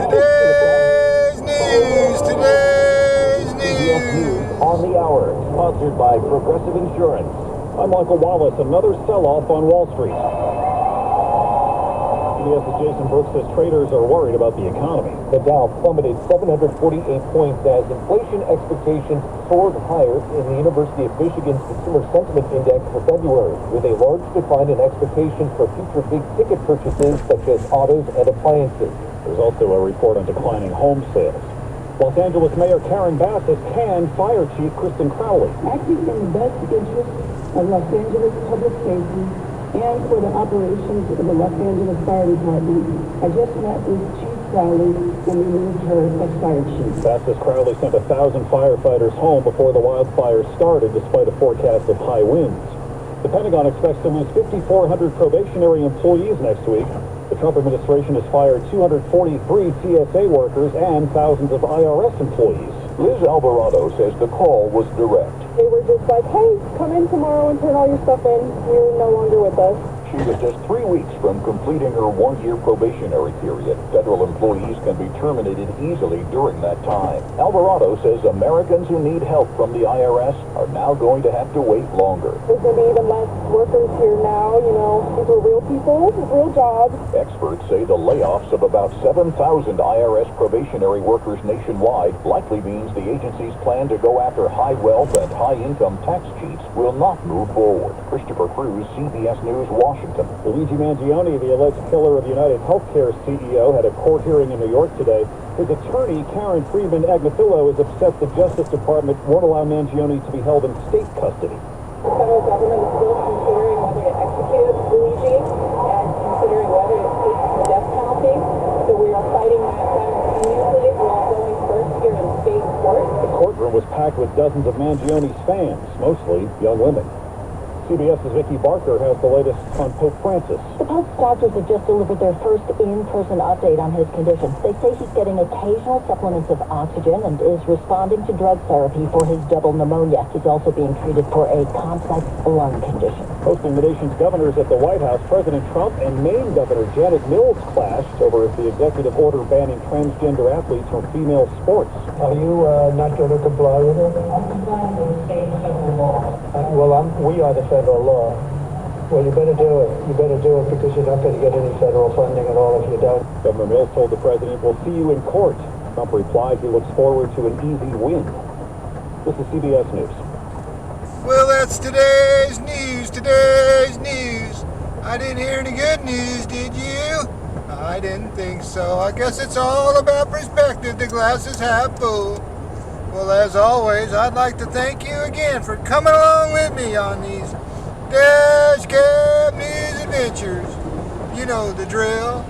Today's CBS News news. on the hour, sponsored by Progressive Insurance. I'm Michael Wallace. Another sell-off on Wall Street. CBS's Jason Brooks says traders are worried about the economy. The Dow plummeted 748 points as inflation expectations soared higher in the University of Michigan's Consumer Sentiment Index for February, with a large decline in expectations for future big-ticket purchases such as autos and appliances. There's also a report on declining home sales. Los Angeles Mayor Karen Bass has canned Fire Chief Kristen Crowley. Acting in the best interest of Los Angeles public safety and for the operations of the Los Angeles Fire Department, I just met with Chief Crowley and removed her as Fire Chief. Bass says Crowley sent 1,000 firefighters home before the wildfires started, despite a forecast of high winds. The Pentagon expects to lose 5,400 probationary employees next week. The Trump administration has fired 243 TSA workers and thousands of IRS employees. Liz Alvarado says the call was direct. They were just like, hey, come in tomorrow and turn all your stuff in. You're no longer with us. She was just 3 weeks from completing her one-year probationary period. Federal employees can be terminated easily during that time. Alvarado says Americans who need help from the IRS are now going to have to wait longer. There's going to be even less workers here now. You know, these are real people, real jobs. Experts say the layoffs of about 7,000 IRS probationary workers nationwide likely means the agency's plan to go after high wealth and high-income tax cheats will not move forward. Christopher Cruz, CBS News, Washington. Luigi Mangione, the alleged killer of United Healthcare CEO, had a court hearing in New York today. His attorney, Karen Friedman Agnafilo, is upset the Justice Department won't allow Mangione to be held in state custody. The federal government is still considering whether to execute Luigi and considering whether to take the death penalty. So we are fighting that simultaneously. We're going first here in state court. The courtroom was packed with dozens of Mangione's fans, mostly young women. CBS's Vicki Barker has the latest on Pope Francis. The Pope's doctors have just delivered their first in-person update on his condition. They say he's getting occasional supplements of oxygen and is responding to drug therapy for his double pneumonia. He's also being treated for a complex lung condition. Hosting the nation's governors at the White House, President Trump and Maine Governor Janet Mills clashed over the executive order banning transgender athletes from female sports. Are you not going to comply with it? I'm complying with state and federal law. We are the federal law. Well, you better do it. You better do it because you're not going to get any federal funding at all if you don't. Governor Mills told the president, "We'll see you in court." Trump replied he looks forward to an easy win. This is CBS News. Well, that's today's news. I didn't hear any good news, did you? I didn't think so. I guess it's all about perspective. The glass is half full. Well, as always, I'd like to thank you again for coming along with me on these Dash Cab News adventures. You know the drill.